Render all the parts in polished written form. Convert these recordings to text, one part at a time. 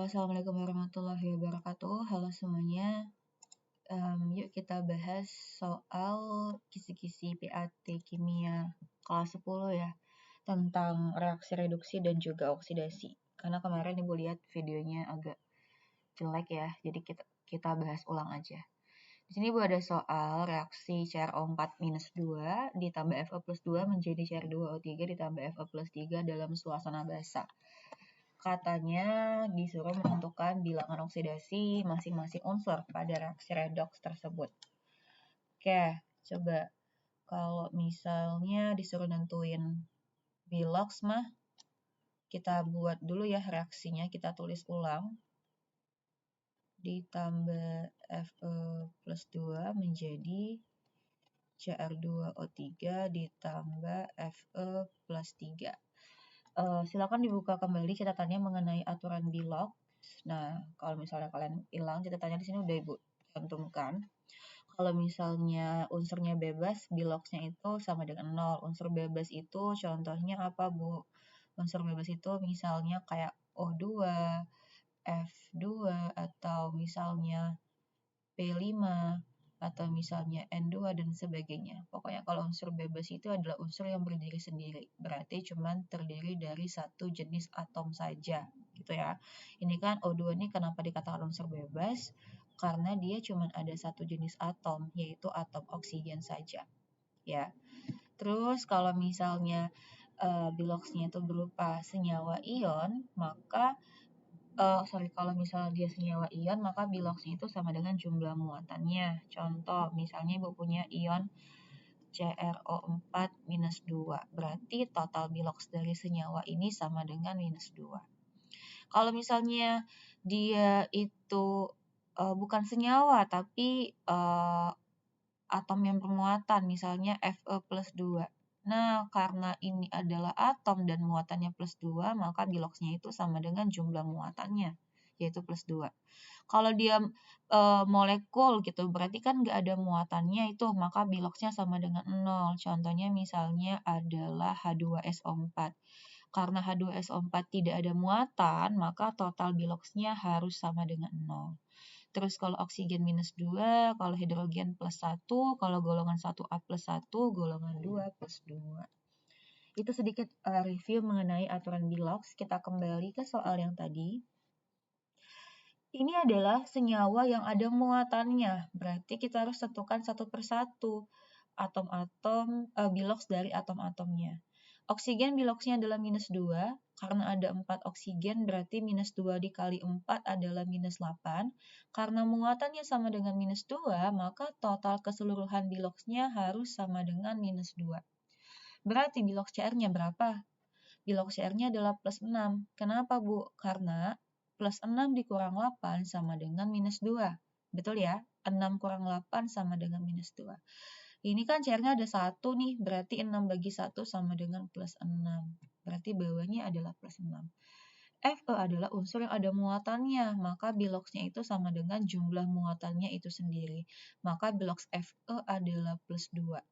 Assalamualaikum warahmatullahi wabarakatuh. Halo semuanya. Yuk kita bahas soal kisi-kisi PAT kimia kelas 10 ya. Tentang reaksi reduksi dan juga oksidasi. Karena kemarin Ibu lihat videonya agak jelek ya. Jadi kita bahas ulang aja. Di sini Ibu ada soal reaksi CrO4-2 ditambah Fe+2 menjadi Cr2O3 ditambah Fe+3 dalam suasana basah. Katanya disuruh menentukan bilangan oksidasi masing-masing unsur pada reaksi redoks tersebut. Oke, coba kalau misalnya disuruh nentuin bilox mah, kita buat dulu ya reaksinya, kita tulis ulang. Ditambah Fe+2 menjadi Cr2O3 ditambah Fe+3. Silakan dibuka kembali catatannya mengenai aturan bilox. Nah, kalau misalnya kalian hilang catatannya di sini udah Ibu cantumkan. Kalau misalnya unsurnya bebas, biloxnya itu sama dengan 0. Unsur bebas itu contohnya apa, Bu? Unsur bebas itu misalnya kayak O2, F2, atau misalnya P5, atau misalnya N2 dan sebagainya. Pokoknya kalau unsur bebas itu adalah unsur yang berdiri sendiri. Berarti cuma terdiri dari satu jenis atom saja, gitu ya. Ini kan O2 ini kenapa dikatakan unsur bebas? Karena dia cuma ada satu jenis atom, yaitu atom oksigen saja, ya. Terus kalau misalnya biloxnya itu berupa senyawa ion, maka kalau misalnya dia senyawa ion, maka biloxnya itu sama dengan jumlah muatannya. Contoh, misalnya Ibu punya ion CrO4-2. Berarti total bilox dari senyawa ini sama dengan -2. Kalau misalnya dia itu bukan senyawa, tapi atom yang bermuatan, misalnya Fe+2. Nah, karena ini adalah atom dan muatannya +2, maka biloxnya itu sama dengan jumlah muatannya, yaitu +2. Kalau dia molekul gitu, berarti kan nggak ada muatannya itu, maka biloxnya sama dengan 0. Contohnya misalnya adalah H2SO4. Karena H2SO4 tidak ada muatan, maka total biloxnya harus sama dengan 0. Terus kalau oksigen -2, kalau hidrogen +1, kalau golongan 1A+1, golongan 2+2. Itu sedikit review mengenai aturan bilox. Kita kembali ke soal yang tadi. Ini adalah senyawa yang ada muatannya. Berarti kita harus tentukan satu persatu atom-atom bilox dari atom-atomnya. Oksigen biloxnya adalah -2. Karena ada 4 oksigen, berarti -2 dikali 4 adalah -8. Karena muatannya sama dengan -2, maka total keseluruhan biloxnya harus sama dengan -2. Berarti bilox CR-nya berapa? Bilox CR-nya adalah +6. Kenapa, Bu? Karena +6 dikurang 8 sama dengan -2. Betul ya? 6 kurang 8 sama dengan -2. Ini kan CR-nya ada 1 nih, berarti 6 bagi 1 sama dengan +6. Berarti bawahnya adalah +6. Fe adalah unsur yang ada muatannya, maka biloxnya itu sama dengan jumlah muatannya itu sendiri. Maka bilox Fe adalah +2.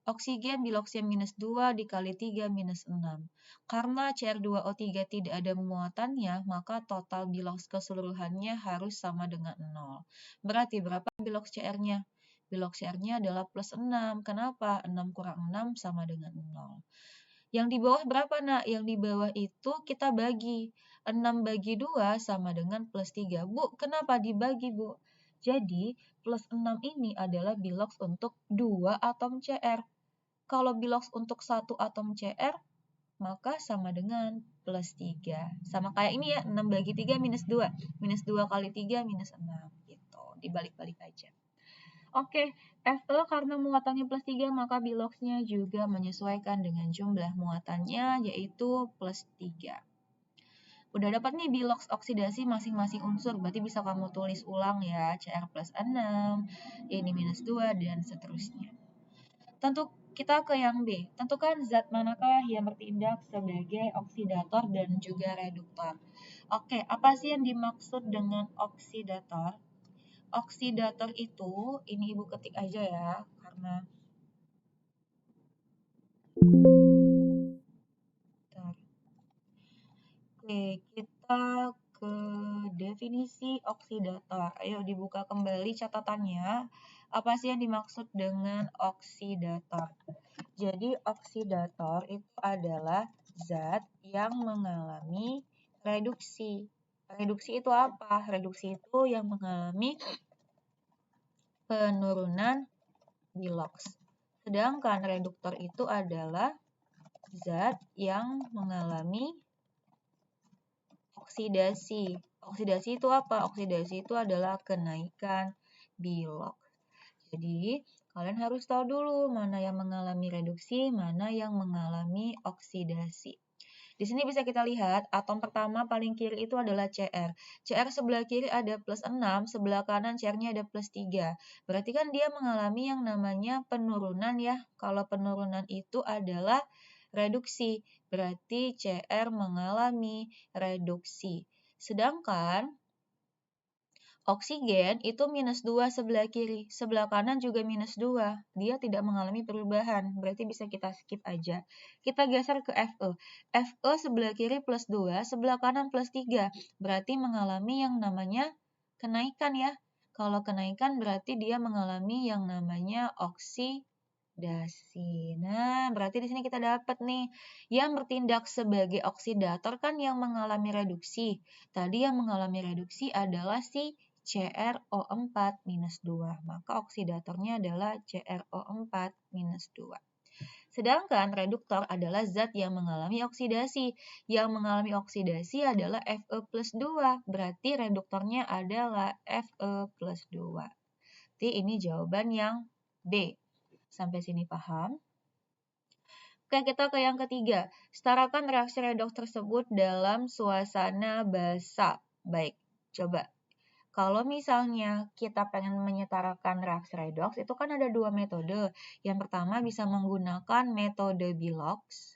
Oksigen biloxnya -2 dikali 3 -6. Karena Cr2O3 tidak ada muatannya, maka total bilox keseluruhannya harus sama dengan 0. Berarti berapa bilox Cr-nya? Bilox CR-nya adalah +6. Kenapa? 6 kurang 6 sama dengan 0. Yang di bawah berapa, Nak? Yang di bawah itu kita bagi. 6 bagi 2 sama dengan +3. Bu, kenapa dibagi, Bu? Jadi, +6 ini adalah bilox untuk 2 atom Cr. Kalau bilox untuk 1 atom Cr, maka sama dengan +3. Sama kayak ini ya, 6 bagi 3 -2. -2 kali 3 -6. Gitu, dibalik-balik aja. Oke, Fe karena muatannya +3, maka biloxnya juga menyesuaikan dengan jumlah muatannya, yaitu +3. Udah dapat nih bilox oksidasi masing-masing unsur, berarti bisa kamu tulis ulang ya, Cr +6, ini -2, dan seterusnya. Tentu kita ke yang B. Tentukan zat manakah yang bertindak sebagai oksidator dan juga reduktor. Oke, apa sih yang dimaksud dengan oksidator? Oksidator itu, ini Ibu ketik aja ya, karena Oke, kita ke definisi oksidator. Ayo dibuka kembali catatannya. Apa sih yang dimaksud dengan oksidator? Jadi oksidator itu adalah zat yang mengalami reduksi. Reduksi itu apa? Reduksi itu yang mengalami penurunan biloks. Sedangkan reduktor itu adalah zat yang mengalami oksidasi. Oksidasi itu apa? Oksidasi itu adalah kenaikan biloks. Jadi, kalian harus tahu dulu mana yang mengalami reduksi, mana yang mengalami oksidasi. Di sini bisa kita lihat atom pertama paling kiri itu adalah Cr. Cr sebelah kiri ada plus 6, sebelah kanan Cr-nya ada plus 3. Berarti kan dia mengalami yang namanya penurunan ya. Kalau penurunan itu adalah reduksi, berarti Cr mengalami reduksi. Sedangkan oksigen itu minus 2 sebelah kiri, sebelah kanan juga minus 2. Dia tidak mengalami perubahan, berarti bisa kita skip aja. Kita geser ke Fe. Fe sebelah kiri plus 2, sebelah kanan plus 3. Berarti mengalami yang namanya kenaikan ya. Kalau kenaikan berarti dia mengalami yang namanya oksidasi. Nah, berarti di sini kita dapat nih, yang bertindak sebagai oksidator kan yang mengalami reduksi. Tadi yang mengalami reduksi adalah si CrO4-2. Maka oksidatornya adalah CrO4-2. Sedangkan reduktor adalah zat yang mengalami oksidasi. Yang mengalami oksidasi adalah Fe+2. Berarti reduktornya adalah Fe+2. Jadi ini jawaban yang B. Sampai sini paham? Oke, kita ke yang ketiga. Setarakan reaksi redoks tersebut dalam suasana basa. Baik, coba. Kalau misalnya kita pengen menyetarakan reaksi redoks, itu kan ada dua metode. Yang pertama bisa menggunakan metode Bilox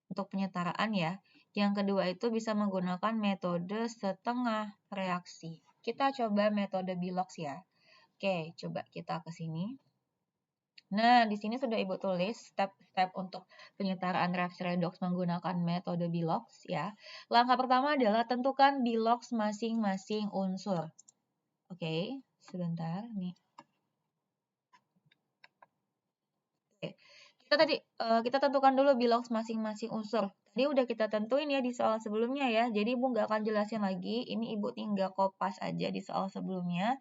untuk penyetaraan ya. Yang kedua itu bisa menggunakan metode setengah reaksi. Kita coba metode Bilox ya. Oke, coba kita ke sini. Nah, di sini sudah Ibu tulis step-step untuk penyetaraan reaksi redoks menggunakan metode Bilox ya. Langkah pertama adalah tentukan Bilox masing-masing unsur. Oke, sebentar nih. Oke. Kita tentukan dulu Bilox masing-masing unsur. Tadi udah kita tentuin ya di soal sebelumnya ya. Jadi Ibu nggak akan jelasin lagi. Ini Ibu tinggal kopas aja di soal sebelumnya.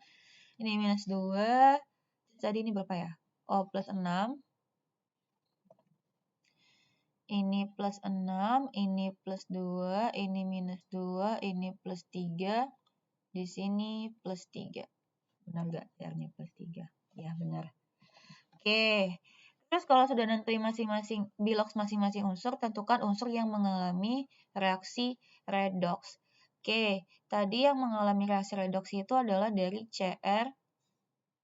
Ini minus 2. Tadi ini berapa ya? Oh, plus 6. Ini plus 6, ini plus 2, ini minus 2, ini plus 3. Di sini plus 3. Benar nggak? R-nya plus 3. Ya, benar. Oke. Terus kalau sudah nentuin masing-masing Bilox masing-masing unsur, tentukan unsur yang mengalami reaksi redoks. Oke, tadi yang mengalami reaksi redoks itu adalah dari Cr.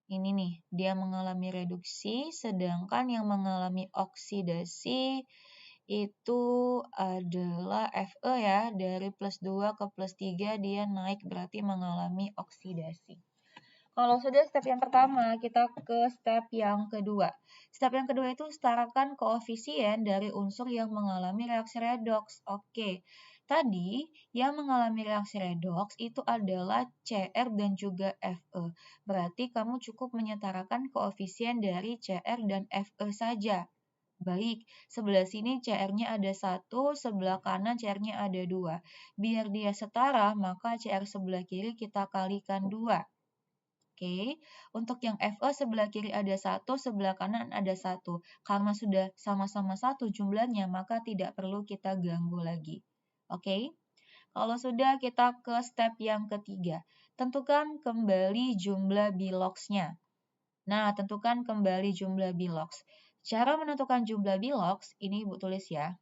Ini nih, dia mengalami reduksi, sedangkan yang mengalami oksidasi itu adalah Fe ya, dari plus 2 ke plus 3 dia naik berarti mengalami oksidasi. Kalau sudah step yang pertama, kita ke step yang kedua. Step yang kedua itu setarakan koefisien dari unsur yang mengalami reaksi redoks. Oke, tadi yang mengalami reaksi redoks itu adalah Cr dan juga Fe. Berarti kamu cukup menyetarakan koefisien dari Cr dan Fe saja. Baik, sebelah sini Cr-nya ada 1, sebelah kanan Cr-nya ada 2. Biar dia setara, maka Cr sebelah kiri kita kalikan 2. Oke, untuk yang Fe sebelah kiri ada 1, sebelah kanan ada 1. Karena sudah sama-sama 1 jumlahnya, maka tidak perlu kita ganggu lagi. Oke, kalau sudah kita ke step yang ketiga. Tentukan kembali jumlah Bilox-nya. Nah, tentukan kembali jumlah Bilox. Cara menentukan jumlah Bilox, ini Ibu tulis ya.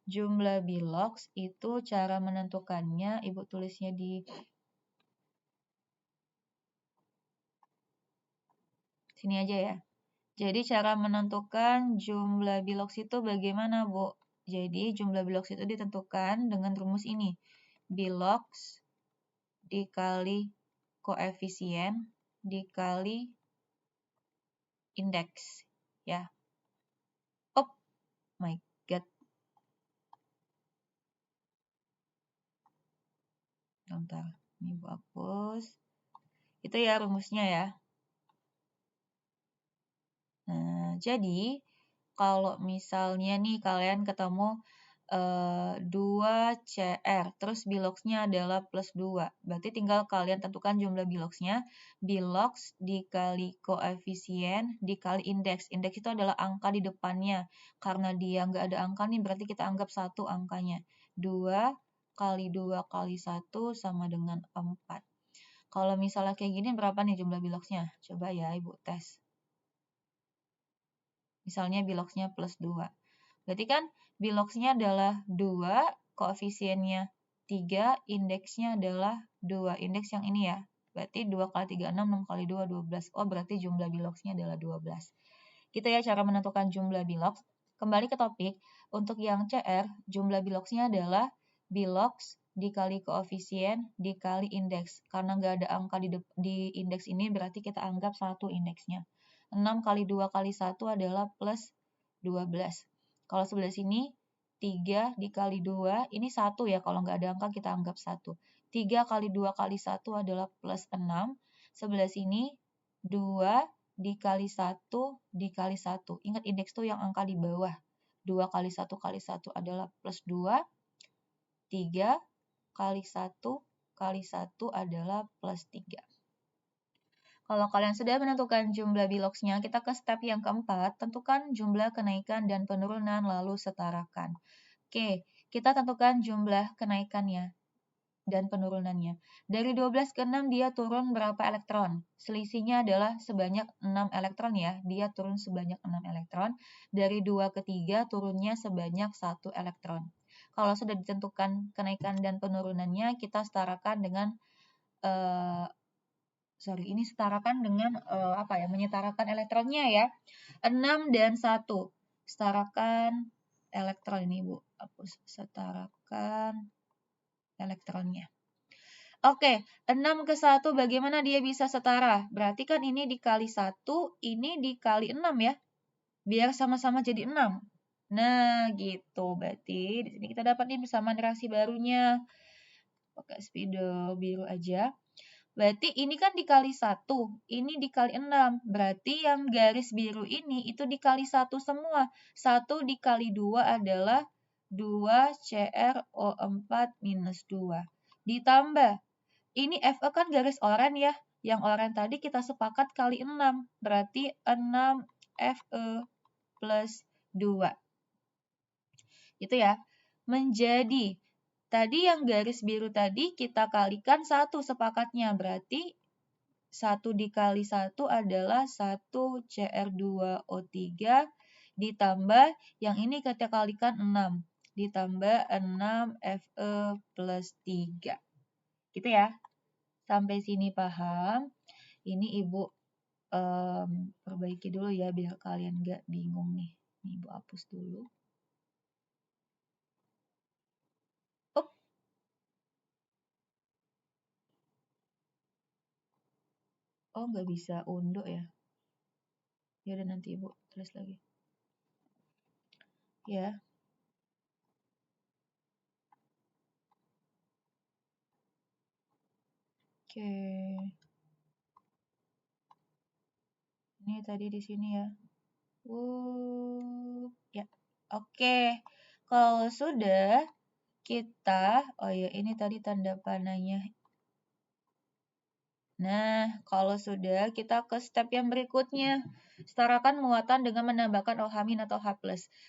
Jumlah Bilox itu cara menentukannya, Ibu tulisnya di sini aja ya. Jadi cara menentukan jumlah Bilox itu bagaimana, Bu? Jadi jumlah Bilox itu ditentukan dengan rumus ini. Bilox dikali koefisien dikali indeks. Ya. Oh my God. Bentar, ini Ibu hapus. Itu ya rumusnya ya. Nah, jadi kalau misalnya nih kalian ketemu 2CR, terus biloxnya adalah plus 2. Berarti tinggal kalian tentukan jumlah biloxnya. Bilox dikali koefisien dikali indeks. Indeks itu adalah angka di depannya. Karena dia nggak ada angka nih, berarti kita anggap 1 angkanya. 2 kali 2 kali 1 sama dengan 4. Kalau misalnya kayak gini, berapa nih jumlah biloxnya? Coba ya Ibu tes. Misalnya biloxnya plus 2. Berarti kan biloxnya adalah 2, koefisiennya 3, indeksnya adalah 2. Indeks yang ini ya. Berarti 2 kali 3, 6, 6 kali 2, 12. Oh, berarti jumlah biloxnya adalah 12. Gitu ya cara menentukan jumlah bilox. Kembali ke topik, untuk yang CR, jumlah biloxnya adalah bilox dikali koefisien dikali indeks. Karena nggak ada angka di indeks ini, berarti kita anggap 1 indeksnya. 6 kali 2 kali 1 adalah plus 12. Kalau sebelah sini, 3 dikali 2, ini 1 ya, kalau nggak ada angka kita anggap 1. 3 kali 2 kali 1 adalah plus 6. Sebelah sini, 2 dikali 1 dikali 1. Ingat indeks tuh yang angka di bawah. 2 kali 1 kali 1 adalah plus 2. 3 kali 1 kali 1 adalah plus 3. Kalau kalian sudah menentukan jumlah biloxnya, kita ke step yang keempat, tentukan jumlah kenaikan dan penurunan lalu setarakan. Oke, kita tentukan jumlah kenaikannya dan penurunannya. Dari 12 ke 6 dia turun berapa elektron? Selisihnya adalah sebanyak 6 elektron ya. Dia turun sebanyak 6 elektron. Dari 2 ke 3 turunnya sebanyak 1 elektron. Kalau sudah ditentukan kenaikan dan penurunannya, kita setarakan dengan setarakan dengan menyetarakan elektronnya ya. 6 dan 1. Setarakan elektron ini, Bu. Hapus. Setarakan elektronnya. Oke, 6 ke 1 bagaimana dia bisa setara? Berarti kan ini dikali 1, ini dikali 6 ya. Biar sama-sama jadi 6. Nah, gitu. Berarti di sini kita dapat nih persamaan reaksi barunya. Pakai spidol biru aja. Berarti ini kan dikali 1, ini dikali 6. Berarti yang garis biru ini itu dikali 1 semua. 1 dikali 2 adalah 2CrO4 minus 2. Ditambah, ini Fe kan garis oranye ya. Yang oranye tadi kita sepakat kali 6. Berarti 6 Fe plus 2. Itu ya. Menjadi tadi yang garis biru tadi kita kalikan 1 sepakatnya. Berarti 1 dikali 1 adalah 1 Cr2O3 ditambah yang ini kita kalikan 6. Ditambah 6 Fe plus 3. Gitu ya. Sampai sini paham. Ini Ibu perbaiki dulu ya biar kalian nggak bingung nih. Ini Ibu hapus dulu. Oh, nggak bisa undo ya. Ya udah nanti Ibu tulis lagi. Ya. Oke. Ini tadi di sini ya. Ya. Oke. Kalau sudah kita, oh ya ini tadi tanda panahnya. Nah, kalau sudah kita ke step yang berikutnya. Setarakan muatan dengan menambahkan OH- atau H+.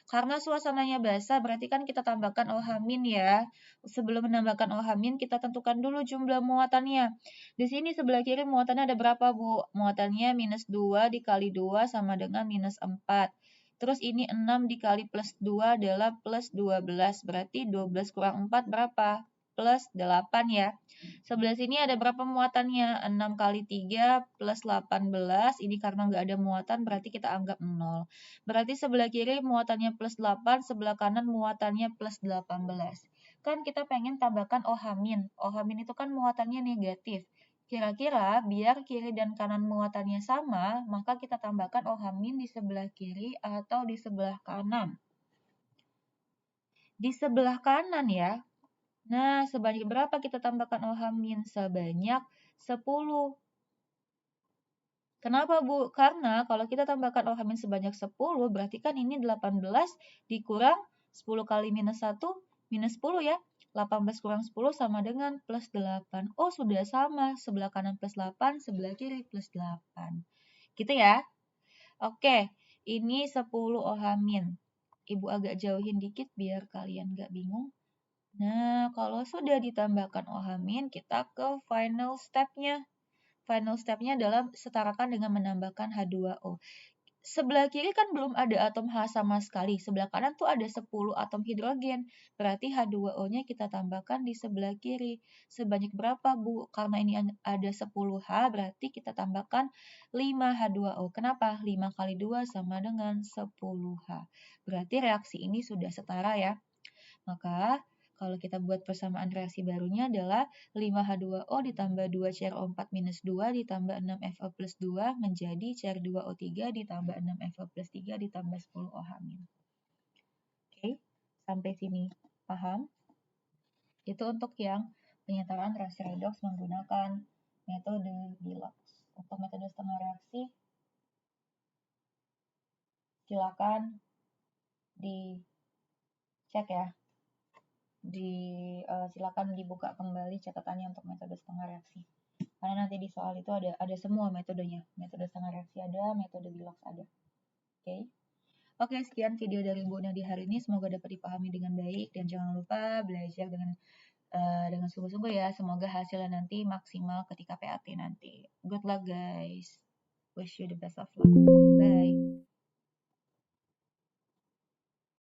Karena suasananya basah, berarti kan kita tambahkan OH- ya. Sebelum menambahkan OH- kita tentukan dulu jumlah muatannya. Di sini sebelah kiri muatannya ada berapa, Bu? Muatannya minus 2 dikali 2 sama dengan minus 4. Terus ini 6 dikali plus 2 adalah plus 12. Berarti 12 kurang 4 berapa? Plus 8 ya. Sebelah sini ada berapa muatannya? 6 kali 3 plus 18. Ini karena nggak ada muatan berarti kita anggap 0. Berarti sebelah kiri muatannya plus 8, sebelah kanan muatannya plus 18. Kan kita pengen tambahkan OH-. OH- itu kan muatannya negatif. Kira-kira biar kiri dan kanan muatannya sama, maka kita tambahkan OH- di sebelah kiri atau di sebelah kanan. Di sebelah kanan ya. Nah, sebanyak berapa kita tambahkan OH-? Sebanyak 10. Kenapa, Bu? Karena kalau kita tambahkan OH- sebanyak 10, berarti kan ini 18 dikurang 10 kali minus 1, minus 10 ya. 18 kurang 10 sama dengan plus 8. Oh, sudah sama. Sebelah kanan plus 8, sebelah kiri plus 8. Gitu ya. Oke, ini 10 OH-. Ibu agak jauhin dikit biar kalian nggak bingung. Nah, kalau sudah ditambahkan OH-, kita ke final step-nya. Final step-nya adalah setarakan dengan menambahkan H2O. Sebelah kiri kan belum ada atom H sama sekali. Sebelah kanan tuh ada 10 atom hidrogen. Berarti H2O-nya kita tambahkan di sebelah kiri. Sebanyak berapa, Bu? Karena ini ada 10H, berarti kita tambahkan 5H2O. Kenapa? 5 kali 2 sama dengan 10H. Berarti reaksi ini sudah setara ya. Maka kalau kita buat persamaan reaksi barunya adalah 5H2O ditambah 2CrO4 minus 2 ditambah 6Fe plus 2 menjadi Cr2O3 ditambah 6Fe plus 3 ditambah 10OH-. Oke, sampai sini paham? Itu untuk yang penyetaraan reaksi redoks menggunakan metode Bilox. Untuk metode setengah reaksi, silakan dicek ya. Silakan dibuka kembali catatannya untuk metode setengah reaksi. Karena nanti di soal itu ada semua metodenya. Metode setengah reaksi ada, metode Bilox ada. Oke. Oke, sekian video dari Bu Nadia hari ini. Semoga dapat dipahami dengan baik dan jangan lupa belajar dengan sungguh-sungguh ya. Semoga hasilnya nanti maksimal ketika PAT nanti. Good luck guys. Wish you the best of luck. Bye.